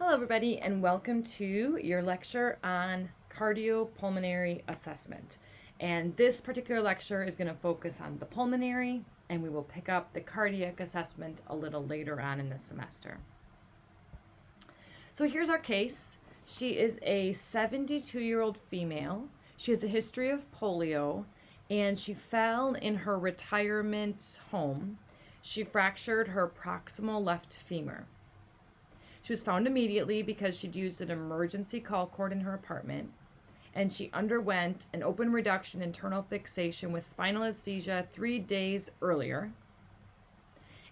Hello, everybody, and welcome to your lecture on cardiopulmonary assessment. And this particular lecture is going to focus on the pulmonary, and we will pick up the cardiac assessment a little later on in the semester. So here's our case. She is a 72-year-old female. She has a history of polio, and she fell in her retirement home. She fractured her proximal left femur. She was found immediately because she'd used an emergency call cord in her apartment, and she underwent an open reduction internal fixation with spinal anesthesia 3 days earlier.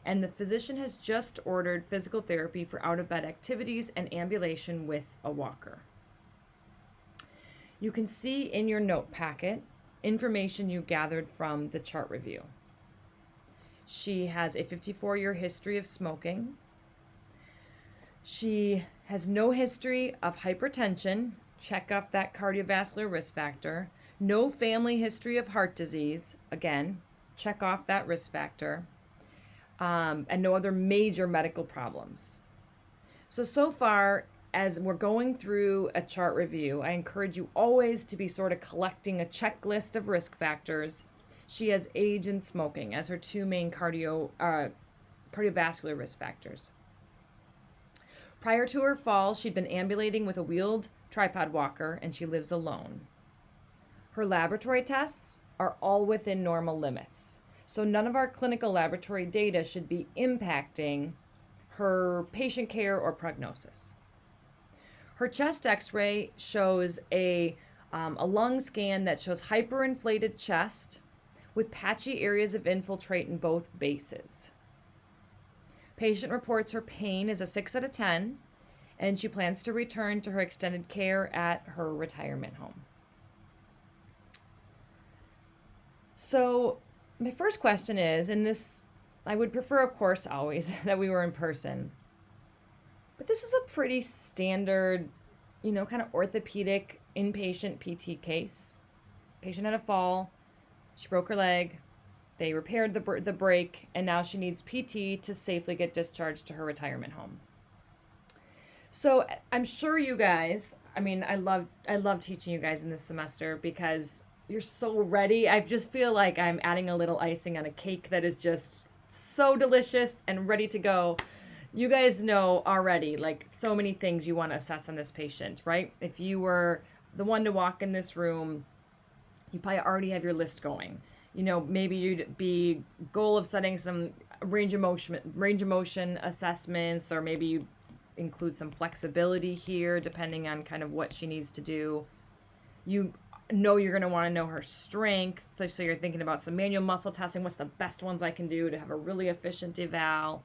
And the physician has just ordered physical therapy for out-of-bed activities and ambulation with a walker. You can see in your note packet information you gathered from the chart review. She has a 54-year history of smoking. She has no history of hypertension, check off that cardiovascular risk factor. No family history of heart disease, again, check off that risk factor. And no other major medical problems. So far, as we're going through a chart review, I encourage you always to be sort of collecting a checklist of risk factors. She has age and smoking as her two main cardiovascular risk factors. Prior to her fall, she'd been ambulating with a wheeled tripod walker, and she lives alone. Her laboratory tests are all within normal limits, so none of our clinical laboratory data should be impacting her patient care or prognosis. Her chest x-ray shows a lung scan that shows hyperinflated chest with patchy areas of infiltrate in both bases. Patient reports her pain is a 6 out of 10, and she plans to return to her extended care at her retirement home. So my first question is, and this, I would prefer, of course, always that we were in person, but this is a pretty standard, kind of orthopedic inpatient PT case. Patient had a fall, she broke her leg, they repaired the break, and now she needs PT to safely get discharged to her retirement home. So I'm sure you guys, I love teaching you guys in this semester because you're so ready. I just feel like I'm adding a little icing on a cake that is just so delicious and ready to go. You guys know already, like, so many things you want to assess on this patient, right? If you were the one to walk in this room, you probably already have your list going. Maybe you'd be goal of setting some range of motion assessments, or maybe you include some flexibility here depending on kind of what she needs to do. You're going to want to know her strength, so you're thinking about some manual muscle testing. What's the best ones I can do to have a really efficient eval?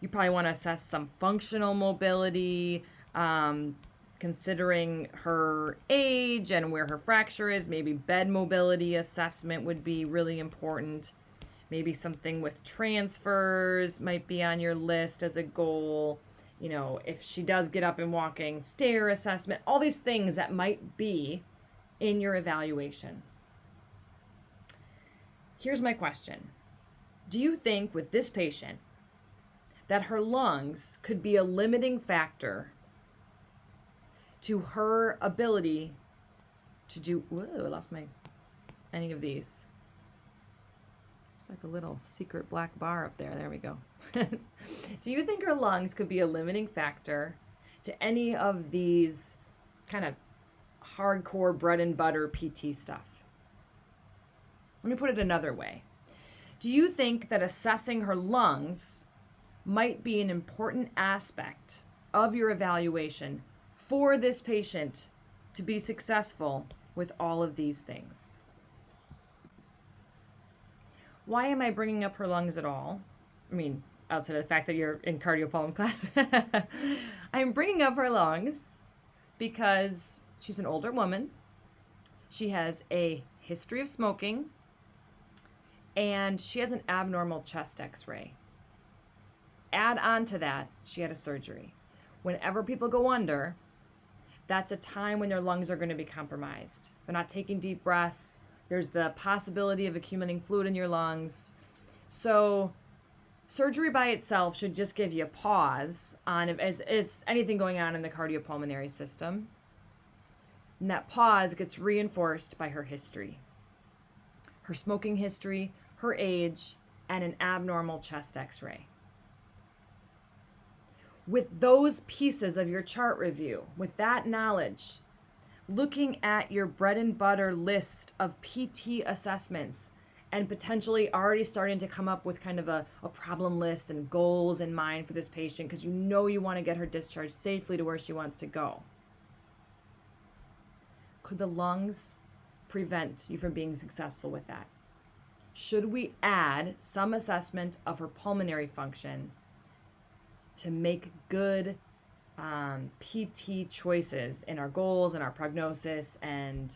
You probably want to assess some functional mobility, considering her age and where her fracture is. Maybe bed mobility assessment would be really important. Maybe something with transfers might be on your list as a goal. If she does get up and walking, stair assessment, all these things that might be in your evaluation. Here's my question. Do you think with this patient that her lungs could be a limiting factor to her ability to do, I lost any of these. There's like a little secret black bar up there. There we go. Do you think her lungs could be a limiting factor to any of these kind of hardcore bread and butter PT stuff? Let me put it another way. Do you think that assessing her lungs might be an important aspect of your evaluation for this patient to be successful with all of these things? Why am I bringing up her lungs at all? Outside of the fact that you're in cardiopulmonary class. I'm bringing up her lungs because she's an older woman. She has a history of smoking, and she has an abnormal chest x-ray. Add on to that, she had a surgery. Whenever people go under, that's a time when their lungs are going to be compromised. They're not taking deep breaths. There's the possibility of accumulating fluid in your lungs. So Surgery by itself should just give you a pause on if is anything going on in the cardiopulmonary system. And that pause gets reinforced by her history. Her smoking history, her age, and an abnormal chest x-ray. With those pieces of your chart review, with that knowledge, looking at your bread and butter list of PT assessments and potentially already starting to come up with kind of a problem list and goals in mind for this patient because you know you want to get her discharged safely to where she wants to go. Could the lungs prevent you from being successful with that? Should we add some assessment of her pulmonary function to make good PT choices in our goals and our prognosis and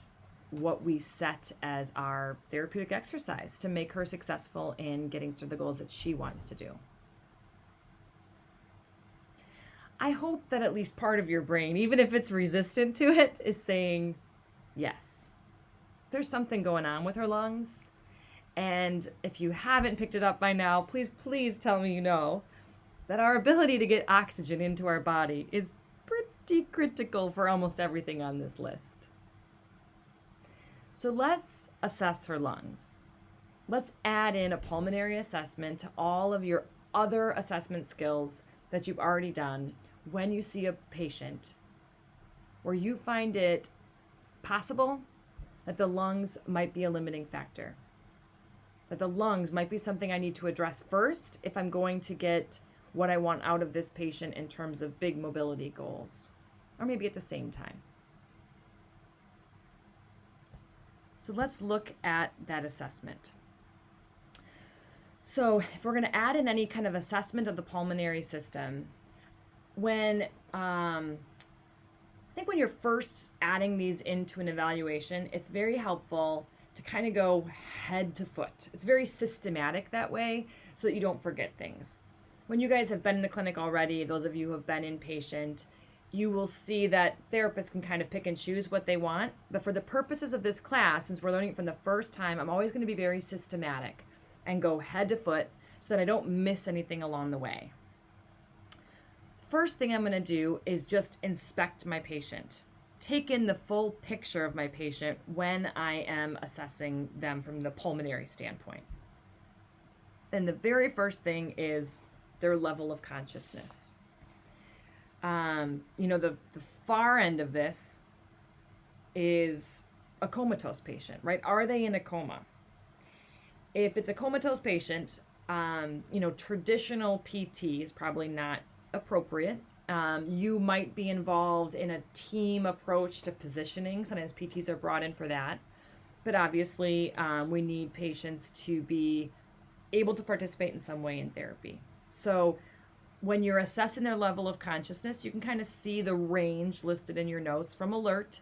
what we set as our therapeutic exercise to make her successful in getting to the goals that she wants to do? I hope that at least part of your brain, even if it's resistant to it, is saying, yes, there's something going on with her lungs. And if you haven't picked it up by now, please tell me you know that our ability to get oxygen into our body is pretty critical for almost everything on this list. So let's assess her lungs. Let's add in a pulmonary assessment to all of your other assessment skills that you've already done when you see a patient where you find it possible that the lungs might be a limiting factor. That the lungs might be something I need to address first if I'm going to get what I want out of this patient in terms of big mobility goals, or maybe at the same time. So let's look at that assessment. So if we're going to add in any kind of assessment of the pulmonary system, I think when you're first adding these into an evaluation, it's very helpful to kind of go head to foot. It's very systematic that way so that you don't forget things. When you guys have been in the clinic already, those of you who have been inpatient, you will see that therapists can kind of pick and choose what they want. But for the purposes of this class, since we're learning it from the first time, I'm always going to be very systematic and go head to foot so that I don't miss anything along the way. First thing I'm going to do is just inspect my patient. Take in the full picture of my patient when I am assessing them from the pulmonary standpoint. And the very first thing is their level of consciousness. The far end of this is a comatose patient, right? Are they in a coma? If it's a comatose patient, traditional PT is probably not appropriate. You might be involved in a team approach to positioning. Sometimes PTs are brought in for that. But obviously, we need patients to be able to participate in some way in therapy. So when you're assessing their level of consciousness, you can kind of see the range listed in your notes from alert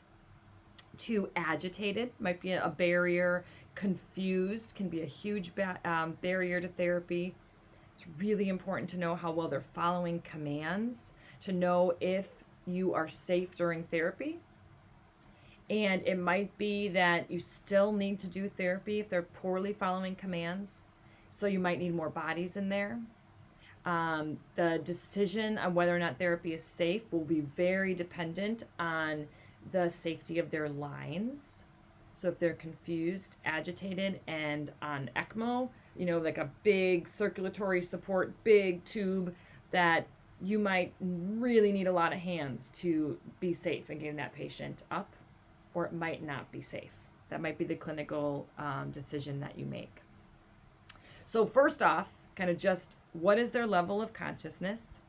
to agitated, might be a barrier. Confused can be a huge barrier to therapy. It's really important to know how well they're following commands, to know if you are safe during therapy. And it might be that you still need to do therapy if they're poorly following commands. So you might need more bodies in there. The decision on whether or not therapy is safe will be very dependent on the safety of their lines. So if they're confused, agitated, and on ECMO, like a big circulatory support, big tube, that you might really need a lot of hands to be safe in getting that patient up, or it might not be safe. That might be the clinical decision that you make. So first off, kind of just what is their level of consciousness?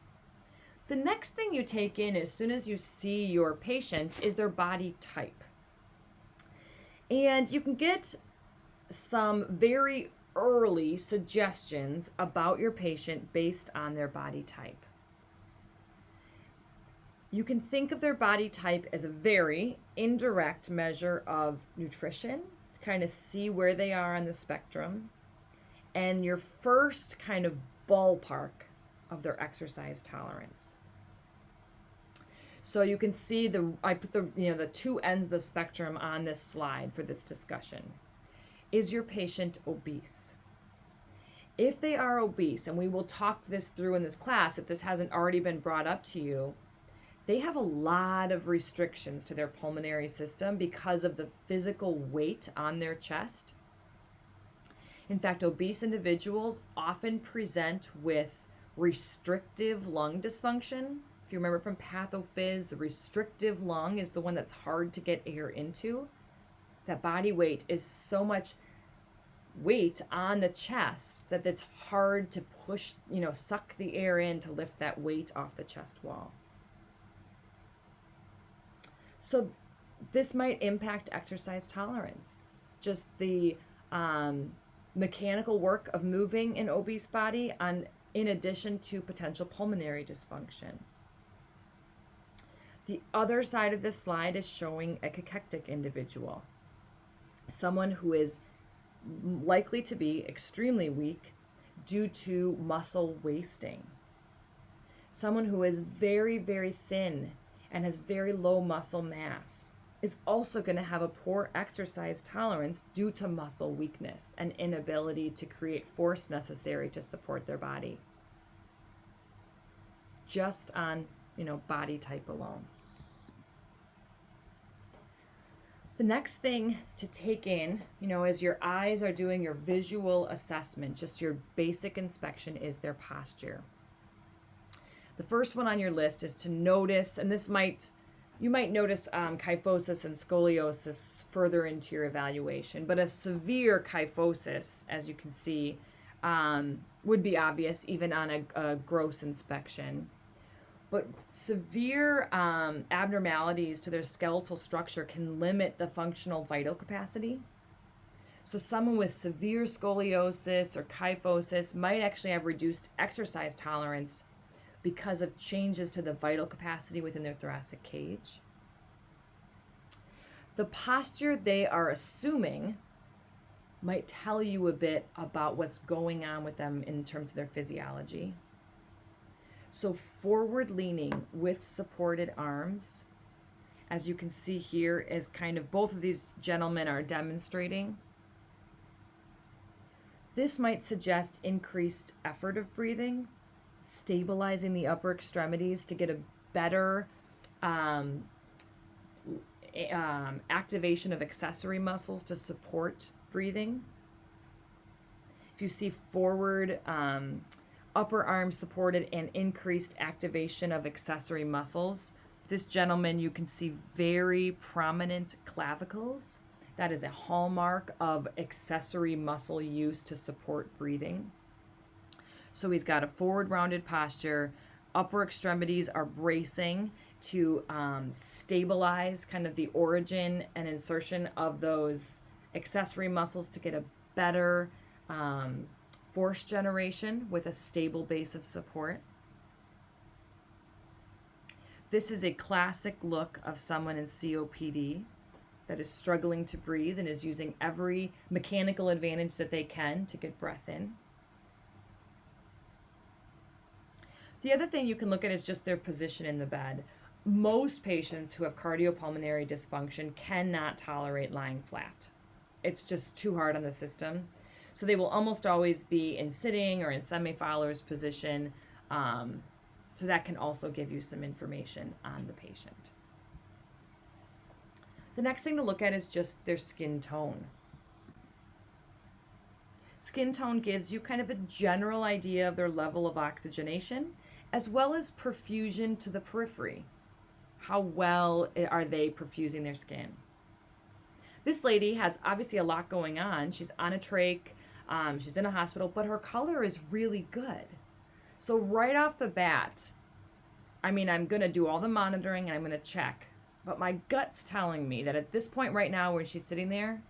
The next thing you take in as soon as you see your patient is their body type. And you can get some very early suggestions about your patient based on their body type. You can think of their body type as a very indirect measure of nutrition, to kind of see where they are on the spectrum, and your first kind of ballpark of their exercise tolerance. So you can see I put the two ends of the spectrum on this slide for this discussion. Is your patient obese? If they are obese, and we will talk this through in this class if this hasn't already been brought up to you, they have a lot of restrictions to their pulmonary system because of the physical weight on their chest. In fact, obese individuals often present with restrictive lung dysfunction. If you remember from pathophys, the restrictive lung is the one that's hard to get air into. That body weight is so much weight on the chest that it's hard to push, suck the air in to lift that weight off the chest wall. So this might impact exercise tolerance. Just the mechanical work of moving an obese body in addition to potential pulmonary dysfunction. The other side of this slide is showing a cachectic individual, someone who is likely to be extremely weak due to muscle wasting. Someone who is very, very thin and has very low muscle mass is also going to have a poor exercise tolerance due to muscle weakness and inability to create force necessary to support their body. Just on, body type alone. The next thing to take in, as your eyes are doing your visual assessment, just your basic inspection, is their posture. The first one on your list is to notice, and you might notice kyphosis and scoliosis further into your evaluation, but a severe kyphosis, as you can see, would be obvious even on a gross inspection. But severe abnormalities to their skeletal structure can limit the functional vital capacity. So someone with severe scoliosis or kyphosis might actually have reduced exercise tolerance because of changes to the vital capacity within their thoracic cage. The posture they are assuming might tell you a bit about what's going on with them in terms of their physiology. So forward leaning with supported arms, as you can see here, is kind of both of these gentlemen are demonstrating. This might suggest increased effort of breathing, stabilizing the upper extremities to get a better activation of accessory muscles to support breathing. If you see forward upper arm supported and increased activation of accessory muscles, this gentleman, you can see very prominent clavicles. That is a hallmark of accessory muscle use to support breathing. So he's got a forward rounded posture, upper extremities are bracing to stabilize kind of the origin and insertion of those accessory muscles to get a better force generation with a stable base of support. This is a classic look of someone in COPD that is struggling to breathe and is using every mechanical advantage that they can to get breath in. The other thing you can look at is just their position in the bed. Most patients who have cardiopulmonary dysfunction cannot tolerate lying flat. It's just too hard on the system. So they will almost always be in sitting or in semi-Fowler's position. So that can also give you some information on the patient. The next thing to look at is just their skin tone. Skin tone gives you kind of a general idea of their level of oxygenation, as well as perfusion to the periphery. How well are they perfusing their skin? This lady has obviously a lot going on. She's on a trach, she's in a hospital, but her color is really good. So right off the bat, I'm going to do all the monitoring and I'm going to check. But my gut's telling me that at this point right now when she's sitting there,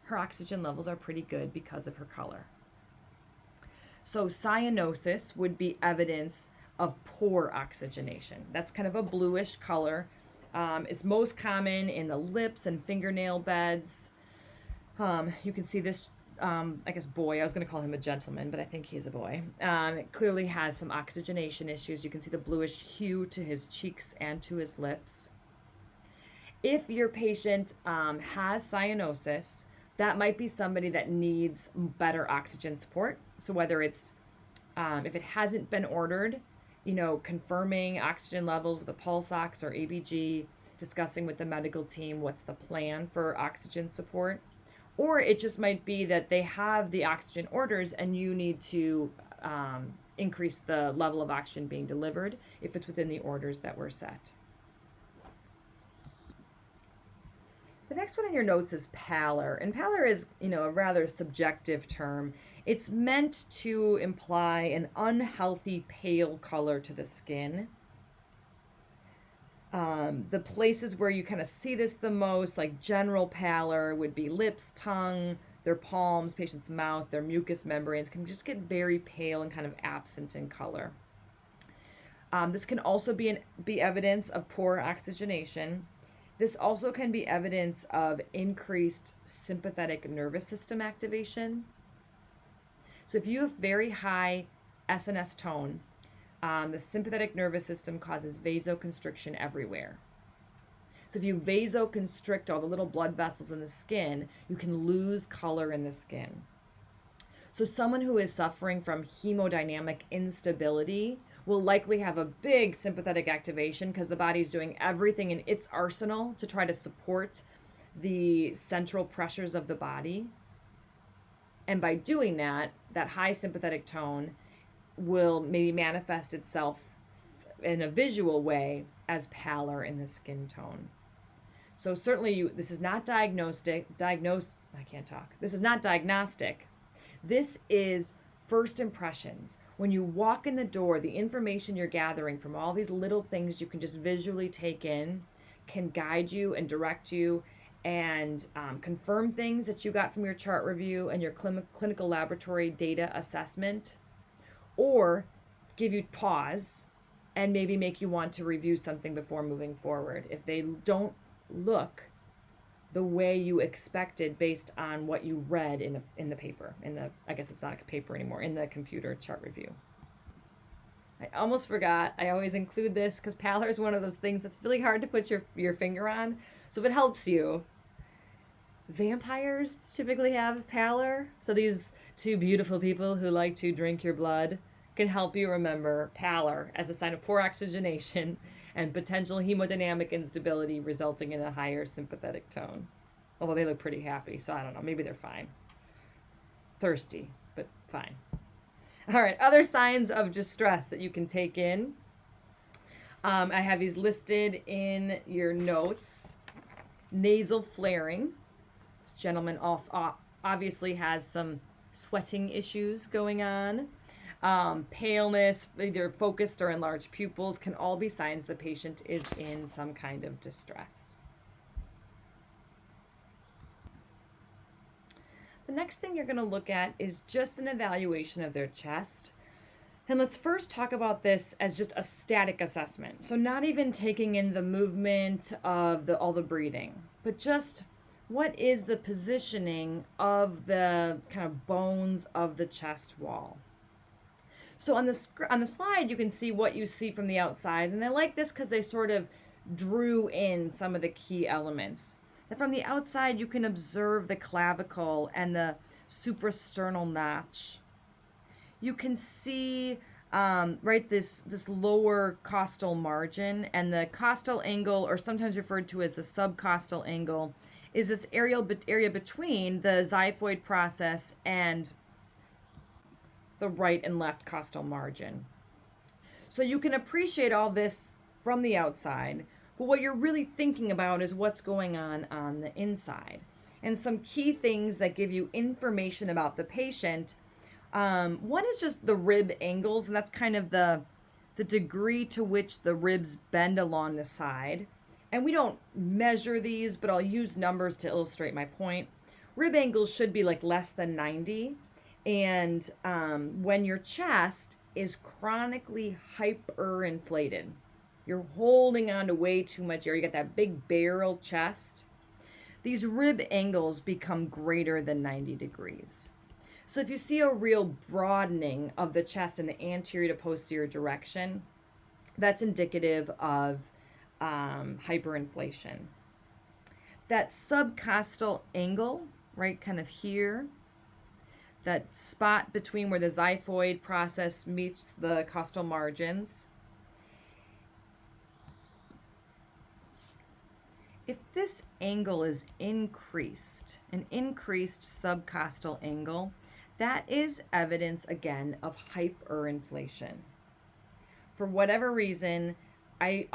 her oxygen levels are pretty good because of her color. So cyanosis would be evidence of poor oxygenation. That's kind of a bluish color. It's most common in the lips and fingernail beds. You can see this, boy, I was going to call him a gentleman, but I think he's a boy. It clearly has some oxygenation issues. You can see the bluish hue to his cheeks and to his lips. If your patient has cyanosis, that might be somebody that needs better oxygen support. So whether it's, if it hasn't been ordered, confirming oxygen levels with a pulse ox or ABG, discussing with the medical team what's the plan for oxygen support. Or it just might be that they have the oxygen orders and you need to increase the level of oxygen being delivered if it's within the orders that were set. The next one in your notes is pallor. And pallor is, a rather subjective term. It's meant to imply an unhealthy pale color to the skin. The places where you kind of see this the most, like general pallor, would be lips, tongue, their palms, patient's mouth, their mucous membranes can just get very pale and kind of absent in color. This can also be evidence of poor oxygenation. This also can be evidence of increased sympathetic nervous system activation. So if you have very high SNS tone, the sympathetic nervous system causes vasoconstriction everywhere. So if you vasoconstrict all the little blood vessels in the skin, you can lose color in the skin. So someone who is suffering from hemodynamic instability will likely have a big sympathetic activation because the body's doing everything in its arsenal to try to support the central pressures of the body. And by doing that, that high sympathetic tone will maybe manifest itself in a visual way as pallor in the skin tone. So certainly this is not diagnostic. This is not diagnostic. This is first impressions. When you walk in the door, the information you're gathering from all these little things you can just visually take in can guide you and direct you and confirm things that you got from your chart review and your clinical laboratory data assessment, or give you pause and maybe make you want to review something before moving forward if they don't look the way you expected based on what you read in the paper, I guess it's not a paper anymore, in the computer chart review. I almost forgot, I always include this because pallor is one of those things that's really hard to put your finger on. So if it helps you, vampires typically have pallor. So these two beautiful people who like to drink your blood can help you remember pallor as a sign of poor oxygenation and potential hemodynamic instability resulting in a higher sympathetic tone. Although they look pretty happy, so I don't know, maybe they're fine. Thirsty, but fine. All right, other signs of distress that you can take in. I have these listed in your notes. Nasal flaring. This gentleman obviously has some sweating issues going on. Paleness, either focused or enlarged pupils, can all be signs the patient is in some kind of distress. The next thing you're going to look at is just an evaluation of their chest. And let's first talk about this as just a static assessment. So not even taking in the movement of all the breathing, but just what is the positioning of the kind of bones of the chest wall. So on the slide, you can see what you see from the outside. And I like this because they sort of drew in some of the key elements. And from the outside, you can observe the clavicle and the suprasternal notch. You can see this lower costal margin, and the costal angle, or sometimes referred to as the subcostal angle, is this area between the xiphoid process and the right and left costal margin. So you can appreciate all this from the outside, but what you're really thinking about is what's going on the inside. And some key things that give you information about the patient. One is just the rib angles, and that's kind of the degree to which the ribs bend along the side. And we don't measure these, but I'll use numbers to illustrate my point. Rib angles should be like less than 90. And when your chest is chronically hyperinflated, you're holding on to way too much air, you got that big barrel chest, these rib angles become greater than 90 degrees. So if you see a real broadening of the chest in the anterior to posterior direction, that's indicative of hyperinflation. That subcostal angle, right kind of here, that spot between where the xiphoid process meets the costal margins. If this angle is increased, an increased subcostal angle, that is evidence again of hyperinflation. For whatever reason, I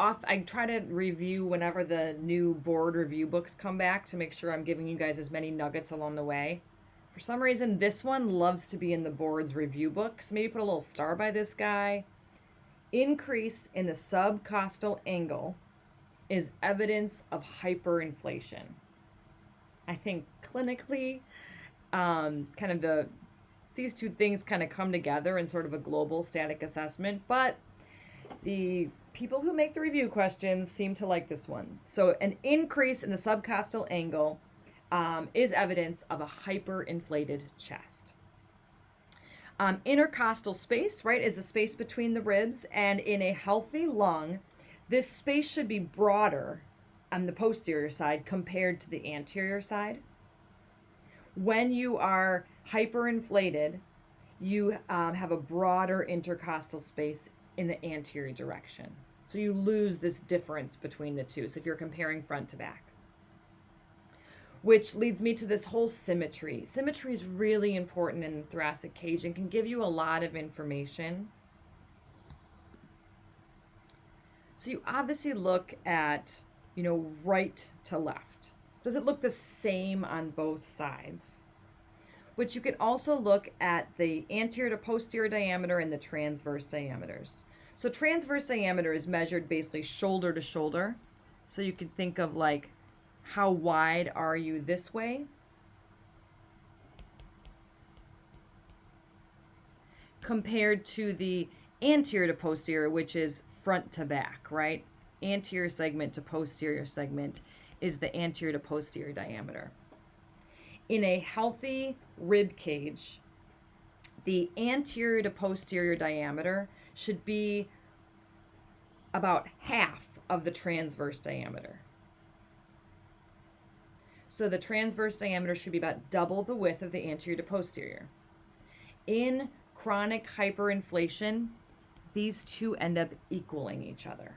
try to review whenever the new board review books come back to make sure I'm giving you guys as many nuggets along the way. For some reason, this one loves to be in the board's review books. Maybe put a little star by this guy. Increase in the subcostal angle is evidence of hyperinflation. I think clinically, these two things kind of come together in sort of a global static assessment, but the people who make the review questions seem to like this one. So an increase in the subcostal angle is evidence of a hyperinflated chest. Intercostal space, right, is the space between the ribs, and in a healthy lung, this space should be broader on the posterior side compared to the anterior side. When you are hyperinflated, you have a broader intercostal space in the anterior direction. So you lose this difference between the two. So if you're comparing front to back. Which leads me to this whole symmetry. Symmetry is really important in the thoracic cage and can give you a lot of information. So you obviously look at, right to left. Does it look the same on both sides? But you can also look at the anterior to posterior diameter and the transverse diameters. So transverse diameter is measured basically shoulder to shoulder. So you can think of like, how wide are you this way? Compared to the anterior to posterior, which is front to back, right? Anterior segment to posterior segment is the anterior to posterior diameter. In a healthy rib cage, the anterior to posterior diameter should be about half of the transverse diameter. So the transverse diameter should be about double the width of the anterior to posterior. In chronic hyperinflation, these two end up equaling each other.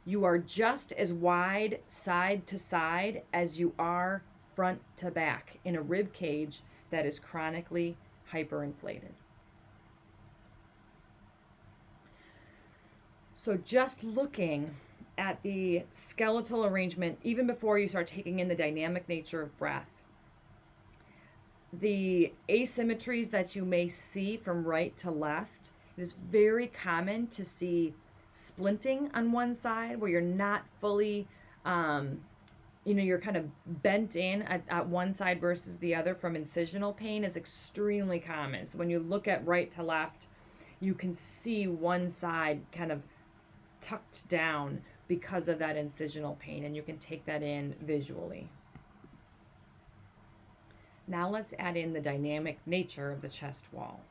You are just as wide side to side as you are front to back in a rib cage that is chronically hyperinflated. So just looking at the skeletal arrangement, even before you start taking in the dynamic nature of breath, the asymmetries that you may see from right to left, it is very common to see splinting on one side where you're not fully, you're kind of bent in at one side versus the other from incisional pain is extremely common. So when you look at right to left, you can see one side kind of tucked down because of that incisional pain, and you can take that in visually. Now let's add in the dynamic nature of the chest wall.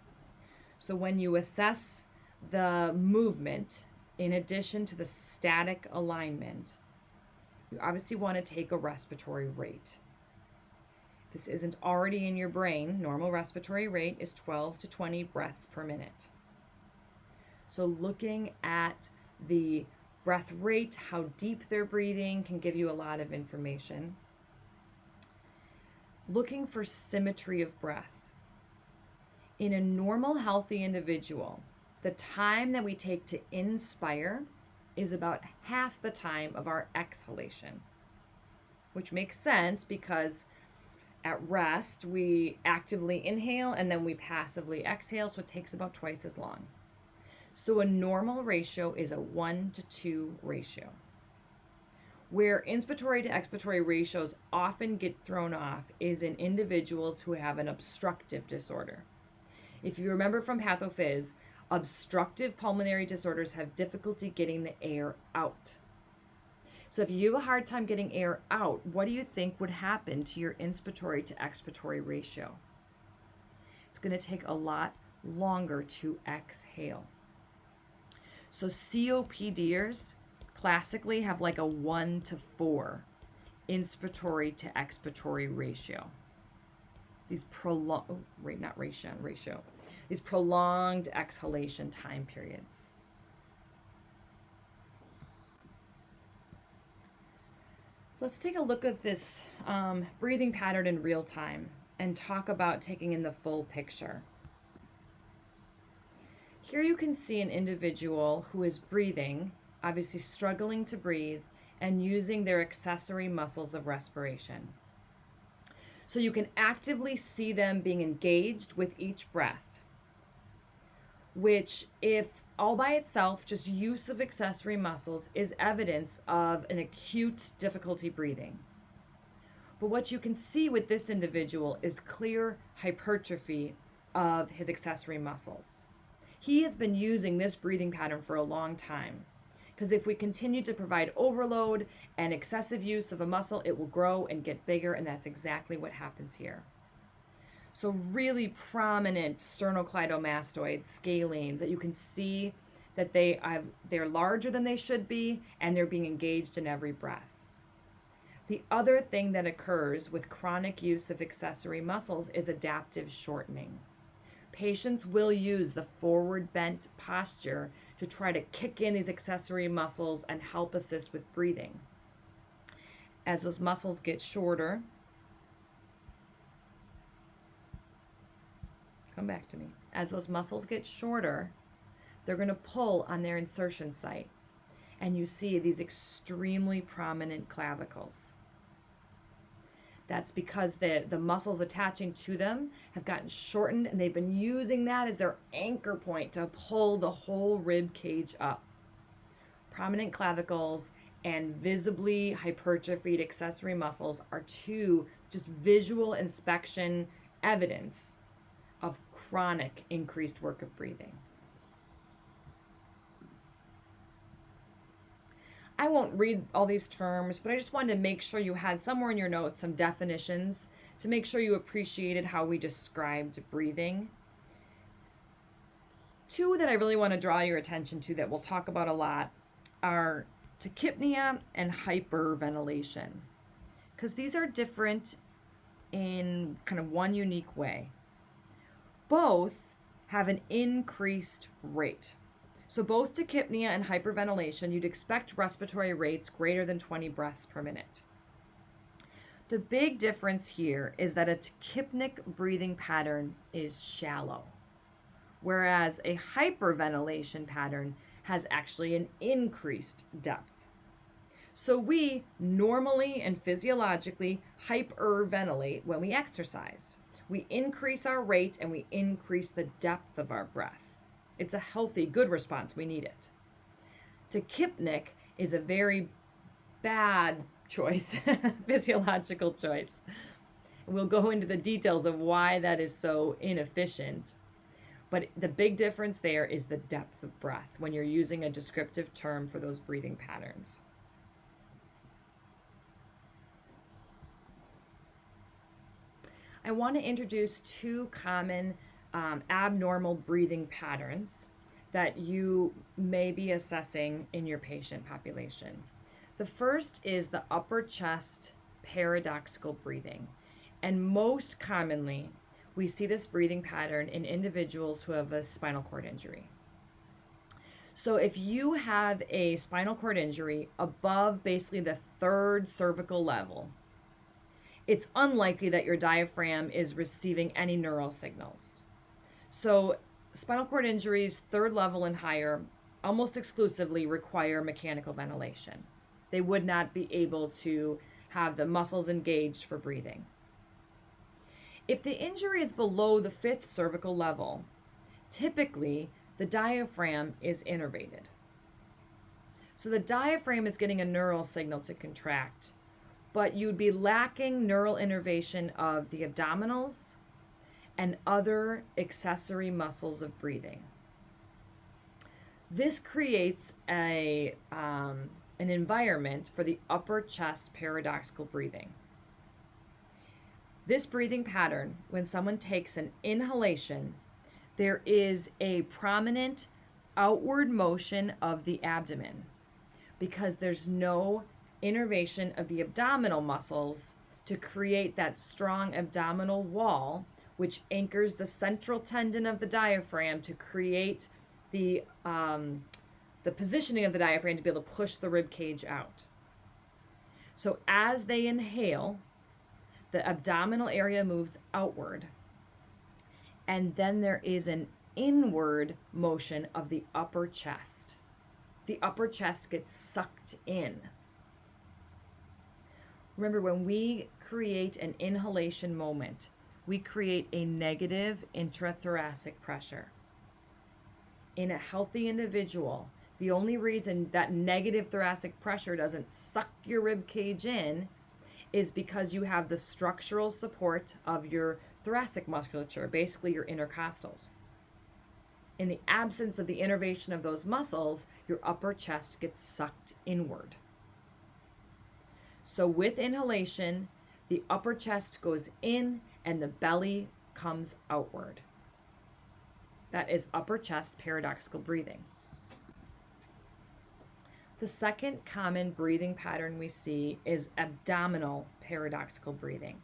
So when you assess the movement, in addition to the static alignment, you obviously want to take a respiratory rate. If this isn't already in your brain, normal respiratory rate is 12 to 20 breaths per minute. So looking at the breath rate, how deep they're breathing can give you a lot of information. Looking for symmetry of breath. In a normal, healthy individual, the time that we take to inspire is about half the time of our exhalation, which makes sense because at rest, we actively inhale and then we passively exhale, so it takes about twice as long. So a normal ratio is a 1-to-2 ratio. Where inspiratory to expiratory ratios often get thrown off is in individuals who have an obstructive disorder. If you remember from pathophys, obstructive pulmonary disorders have difficulty getting the air out. So if you have a hard time getting air out, what do you think would happen to your inspiratory to expiratory ratio? It's going to take a lot longer to exhale. So COPDers classically have like a 1-to-4 inspiratory to expiratory ratio. These prolonged exhalation time periods. Let's take a look at this breathing pattern in real time and talk about taking in the full picture. Here you can see an individual who is breathing, obviously struggling to breathe, and using their accessory muscles of respiration. So you can actively see them being engaged with each breath, which, if all by itself, just use of accessory muscles, is evidence of an acute difficulty breathing. But what you can see with this individual is clear hypertrophy of his accessory muscles. He has been using this breathing pattern for a long time, because if we continue to provide overload and excessive use of a muscle, it will grow and get bigger, and that's exactly what happens here. So really prominent sternocleidomastoids, scalenes, that you can see that they're larger than they should be, and they're being engaged in every breath. The other thing that occurs with chronic use of accessory muscles is adaptive shortening. Patients will use the forward bent posture to try to kick in these accessory muscles and help assist with breathing. As those muscles get shorter, come back to me. As those muscles get shorter, they're going to pull on their insertion site. And you see these extremely prominent clavicles. That's because the muscles attaching to them have gotten shortened, and they've been using that as their anchor point to pull the whole rib cage up. Prominent clavicles and visibly hypertrophied accessory muscles are two just visual inspection evidence of chronic increased work of breathing. I won't read all these terms, but I just wanted to make sure you had somewhere in your notes some definitions to make sure you appreciated how we described breathing. Two that I really want to draw your attention to that we'll talk about a lot are tachypnea and hyperventilation, because these are different in kind of one unique way. Both have an increased rate. So both tachypnea and hyperventilation, you'd expect respiratory rates greater than 20 breaths per minute. The big difference here is that a tachypnic breathing pattern is shallow, whereas a hyperventilation pattern has actually an increased depth. So we normally and physiologically hyperventilate when we exercise. We increase our rate and we increase the depth of our breath. It's a healthy, good response. We need it. Tachypnic is a very bad choice, physiological choice. We'll go into the details of why that is so inefficient. But the big difference there is the depth of breath when you're using a descriptive term for those breathing patterns. I want to introduce two common abnormal breathing patterns that you may be assessing in your patient population. The first is the upper chest paradoxical breathing. And most commonly, we see this breathing pattern in individuals who have a spinal cord injury. So if you have a spinal cord injury above basically the third cervical level, it's unlikely that your diaphragm is receiving any neural signals. So spinal cord injuries, third level and higher, almost exclusively require mechanical ventilation. They would not be able to have the muscles engaged for breathing. If the injury is below the fifth cervical level, typically the diaphragm is innervated. So the diaphragm is getting a neural signal to contract, but you'd be lacking neural innervation of the abdominals and other accessory muscles of breathing. This creates an environment for the upper chest paradoxical breathing. This breathing pattern, when someone takes an inhalation, there is a prominent outward motion of the abdomen because there's no innervation of the abdominal muscles to create that strong abdominal wall, which anchors the central tendon of the diaphragm to create the positioning of the diaphragm to be able to push the rib cage out. So as they inhale, the abdominal area moves outward, and then there is an inward motion of the upper chest. The upper chest gets sucked in. Remember, when we create an inhalation moment, we create a negative intrathoracic pressure. In a healthy individual, the only reason that negative thoracic pressure doesn't suck your rib cage in is because you have the structural support of your thoracic musculature, basically your intercostals. In the absence of the innervation of those muscles, your upper chest gets sucked inward. So with inhalation, the upper chest goes in and the belly comes outward. That is upper chest paradoxical breathing. The second common breathing pattern we see is abdominal paradoxical breathing.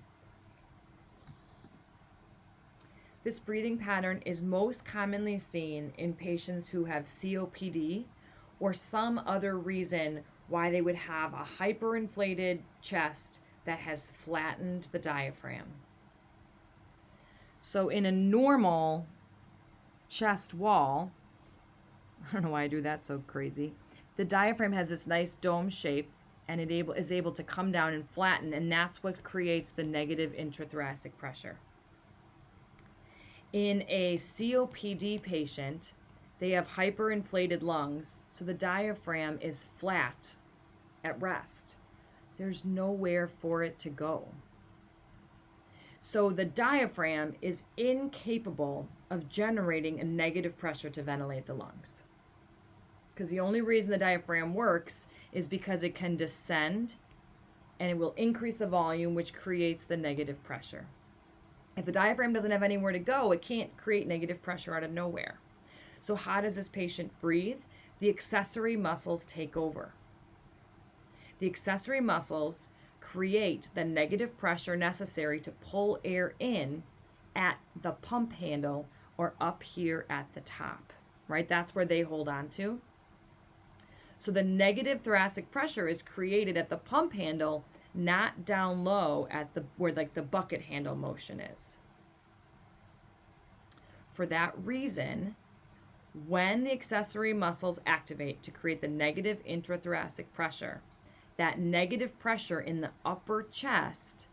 This breathing pattern is most commonly seen in patients who have COPD or some other reason why they would have a hyperinflated chest that has flattened the diaphragm. So in a normal chest wall, I don't know why I do that so crazy, the diaphragm has this nice dome shape and it is able to come down and flatten, and that's what creates the negative intrathoracic pressure. In a COPD patient, they have hyperinflated lungs, so the diaphragm is flat at rest. There's nowhere for it to go. So the diaphragm is incapable of generating a negative pressure to ventilate the lungs. Because the only reason the diaphragm works is because it can descend and it will increase the volume, which creates the negative pressure. If the diaphragm doesn't have anywhere to go, it can't create negative pressure out of nowhere. So how does this patient breathe? The accessory muscles take over. The accessory muscles create the negative pressure necessary to pull air in at the pump handle or up here at the top, right? That's where they hold on to. So the negative thoracic pressure is created at the pump handle, not down low at where like the bucket handle motion is. For that reason, when the accessory muscles activate to create the negative intrathoracic pressure, that negative pressure in the upper chest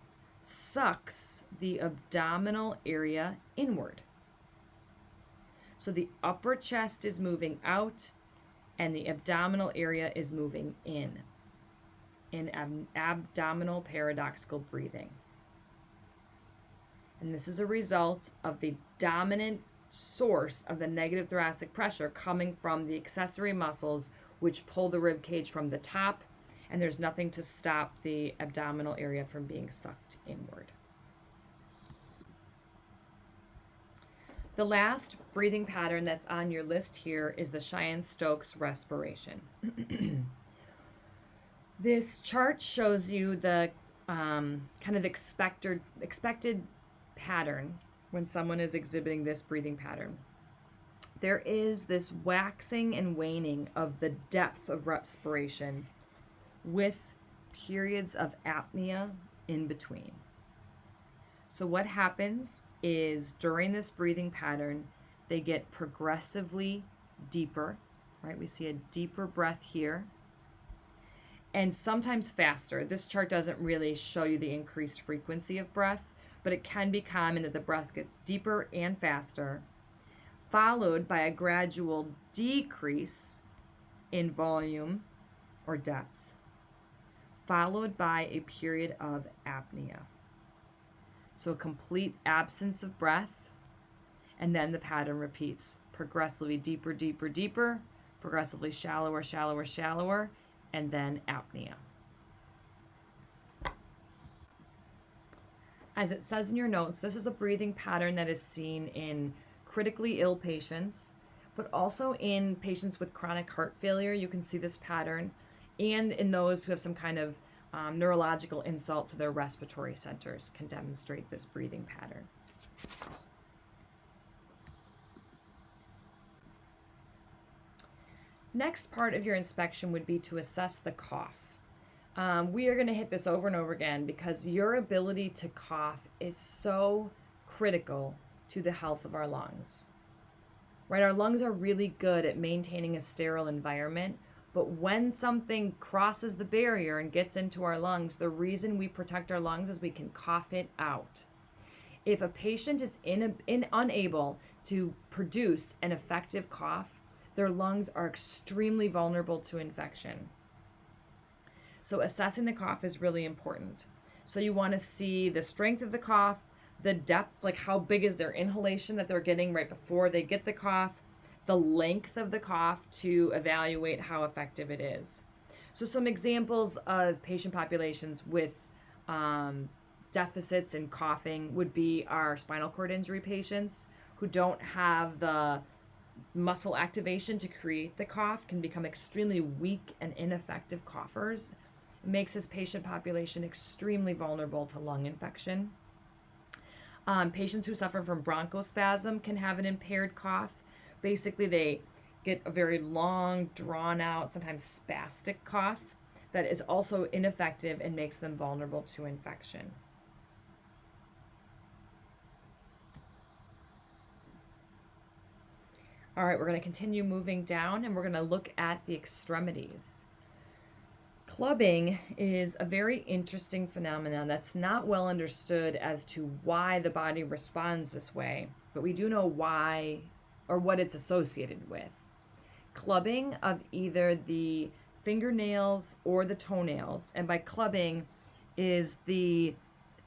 sucks the abdominal area inward. So the upper chest is moving out and the abdominal area is moving in abdominal paradoxical breathing. And this is a result of the dominant source of the negative thoracic pressure coming from the accessory muscles, which pull the rib cage from the top, and there's nothing to stop the abdominal area from being sucked inward. The last breathing pattern that's on your list here is the Cheyne-Stokes respiration. This chart shows you the kind of expected pattern when someone is exhibiting this breathing pattern. There is this waxing and waning of the depth of respiration with periods of apnea in between. So what happens is during this breathing pattern, they get progressively deeper, right? We see a deeper breath here, and sometimes faster. This chart doesn't really show you the increased frequency of breath, but it can be common that the breath gets deeper and faster, followed by a gradual decrease in volume or depth, followed by a period of apnea. So a complete absence of breath, and then the pattern repeats, progressively deeper, deeper, deeper, progressively shallower, shallower, shallower, and then apnea. As it says in your notes, this is a breathing pattern that is seen in critically ill patients, but also in patients with chronic heart failure. You can see this pattern, and in those who have some kind of neurological insult to their respiratory centers can demonstrate this breathing pattern. Next part of your inspection would be to assess the cough. We are going to hit this over and over again because your ability to cough is so critical to the health of our lungs. Right? Our lungs are really good at maintaining a sterile environment, but when something crosses the barrier and gets into our lungs, the reason we protect our lungs is we can cough it out. If a patient is unable to produce an effective cough, their lungs are extremely vulnerable to infection. So assessing the cough is really important. So you want to see the strength of the cough, the depth, like how big is their inhalation that they're getting right before they get the cough, the length of the cough to evaluate how effective it is. So some examples of patient populations with deficits in coughing would be our spinal cord injury patients who don't have the muscle activation to create the cough, can become extremely weak and ineffective coughers. It makes this patient population extremely vulnerable to lung infection. Patients who suffer from bronchospasm can have an impaired cough. Basically, they get a very long, drawn out, sometimes spastic cough that is also ineffective and makes them vulnerable to infection. All right, we're going to continue moving down and we're going to look at the extremities. Clubbing is a very interesting phenomenon that's not well understood as to why the body responds this way, but we do know why or what it's associated with. Clubbing of either the fingernails or the toenails, and by clubbing is the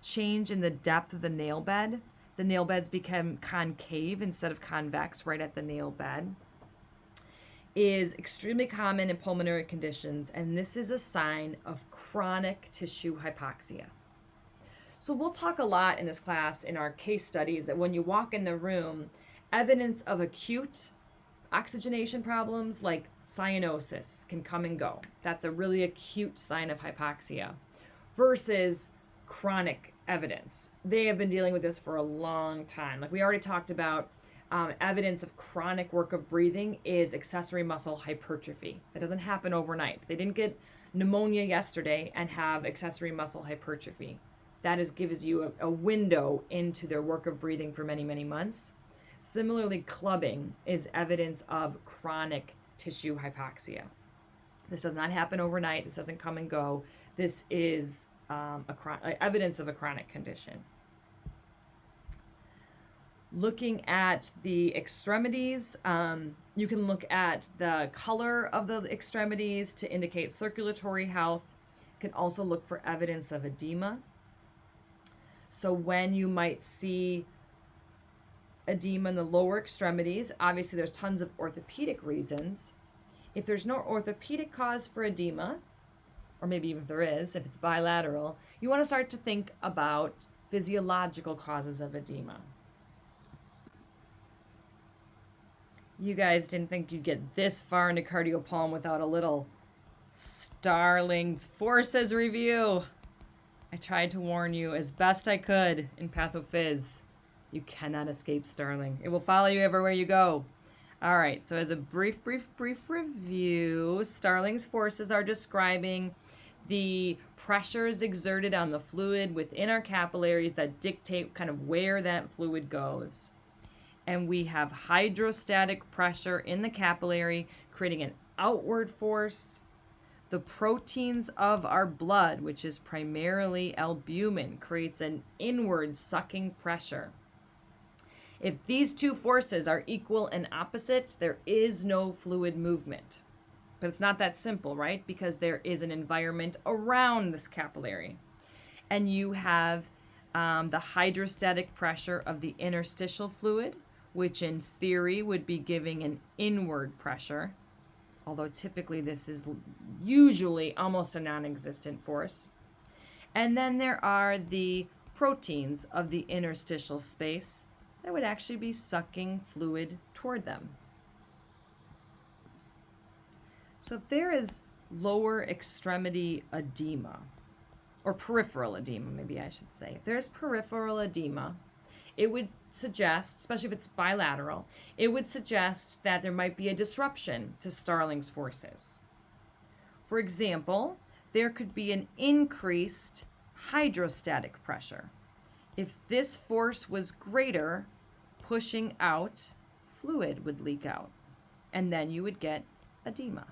change in the depth of the nail bed. The nail beds become concave instead of convex right at the nail bed, is extremely common in pulmonary conditions, and this is a sign of chronic tissue hypoxia. So we'll talk a lot in this class in our case studies that when you walk in the room, evidence of acute oxygenation problems like cyanosis can come and go. That's a really acute sign of hypoxia versus chronic evidence. They have been dealing with this for a long time. Like we already talked about, evidence of chronic work of breathing is accessory muscle hypertrophy. That doesn't happen overnight. They didn't get pneumonia yesterday and have accessory muscle hypertrophy. That gives you a window into their work of breathing for many, many months. Similarly, clubbing is evidence of chronic tissue hypoxia. This does not happen overnight. This doesn't come and go. This is evidence of a chronic condition. Looking at the extremities, you can look at the color of the extremities to indicate circulatory health. You can also look for evidence of edema. So when you might see edema in the lower extremities, obviously there's tons of orthopedic reasons. If there's no orthopedic cause for edema, or maybe even if there is, if it's bilateral, you want to start to think about physiological causes of edema. You guys didn't think you'd get this far into cardiopulm without a little Starling's forces review. I tried to warn you as best I could in pathophys. You cannot escape Starling. It will follow you everywhere you go. All right, so as a brief review, Starling's forces are describing the pressures exerted on the fluid within our capillaries that dictate kind of where that fluid goes. And we have hydrostatic pressure in the capillary, creating an outward force. The proteins of our blood, which is primarily albumin, creates an inward sucking pressure. If these two forces are equal and opposite, there is no fluid movement. But it's not that simple, right? Because there is an environment around this capillary. And you have the hydrostatic pressure of the interstitial fluid, which in theory would be giving an inward pressure, although typically this is usually almost a non-existent force. And then there are the proteins of the interstitial space that would actually be sucking fluid toward them. So if there is lower extremity edema, or peripheral edema, maybe I should say. If there's peripheral edema, it would suggest, especially if it's bilateral, it would suggest that there might be a disruption to Starling's forces. For example, there could be an increased hydrostatic pressure. If this force was greater, pushing out, fluid would leak out, and then you would get edema.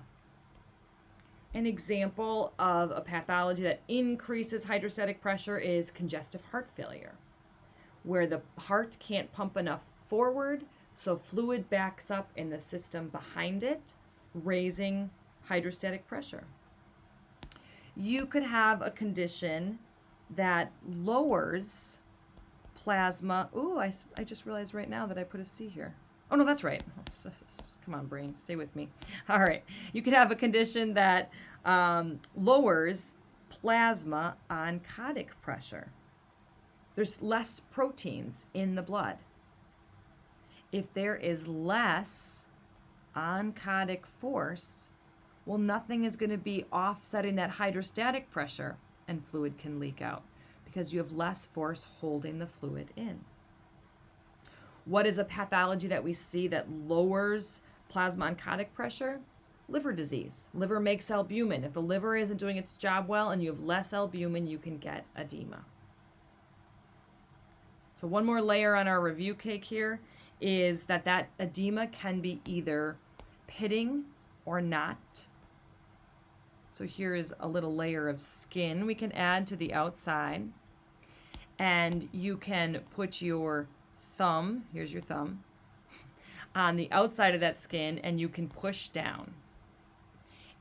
An example of a pathology that increases hydrostatic pressure is congestive heart failure, where the heart can't pump enough forward, so fluid backs up in the system behind it, raising hydrostatic pressure. You could have a condition that lowers plasma. Ooh, I just realized right now that I put a C here. Oh, no, that's right. Come on, brain, stay with me. All right. You could have a condition that lowers plasma oncotic pressure. There's less proteins in the blood. If there is less oncotic force, well, nothing is going to be offsetting that hydrostatic pressure, and fluid can leak out because you have less force holding the fluid in. What is a pathology that we see that lowers plasma oncotic pressure? Liver disease. Liver makes albumin. If the liver isn't doing its job well and you have less albumin, you can get edema. So one more layer on our review cake here is that edema can be either pitting or not. So here is a little layer of skin we can add to the outside. And you can put your thumb, here's your thumb, on the outside of that skin, and you can push down.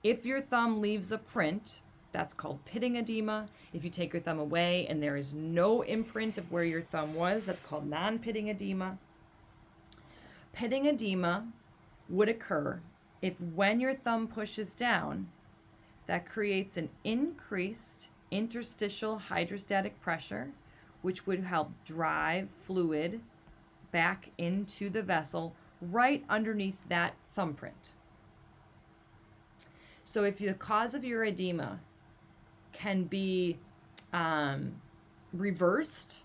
If your thumb leaves a print, that's called pitting edema. If you take your thumb away and there is no imprint of where your thumb was, that's called non-pitting edema. Pitting edema would occur if when your thumb pushes down, that creates an increased interstitial hydrostatic pressure, which would help drive fluid back into the vessel right underneath that thumbprint. So if the cause of your edema can be reversed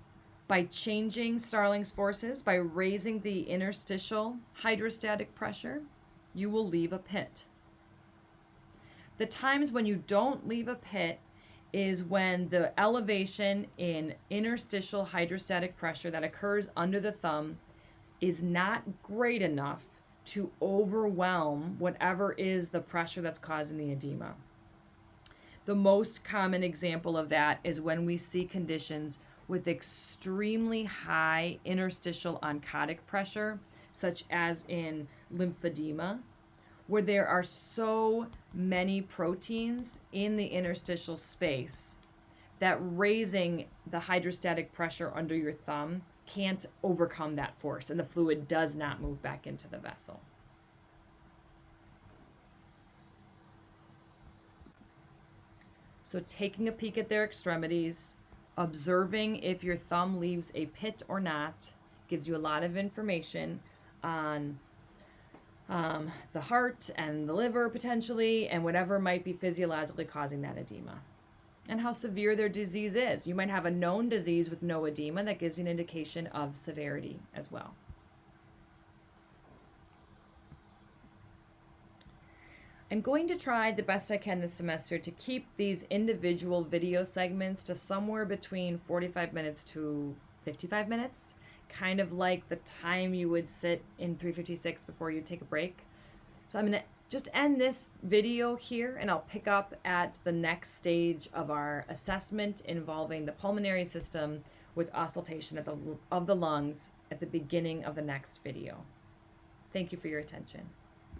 by changing Starling's forces, by raising the interstitial hydrostatic pressure, you will leave a pit. The times when you don't leave a pit is when the elevation in interstitial hydrostatic pressure that occurs under the thumb is not great enough to overwhelm whatever is the pressure that's causing the edema. The most common example of that is when we see conditions with extremely high interstitial oncotic pressure, such as in lymphedema, where there are so many proteins in the interstitial space that raising the hydrostatic pressure under your thumb can't overcome that force, and the fluid does not move back into the vessel. So taking a peek at their extremities, observing if your thumb leaves a pit or not, gives you a lot of information on the heart and the liver potentially, and whatever might be physiologically causing that edema, and how severe their disease is. You might have a known disease with no edema. That gives you an indication of severity as well. I'm going to try the best I can this semester to keep these individual video segments to somewhere between 45 minutes to 55 minutes, kind of like the time you would sit in 356 before you take a break. So I'm going to just end this video here, and I'll pick up at the next stage of our assessment involving the pulmonary system with auscultation of the lungs at the beginning of the next video. Thank you for your attention.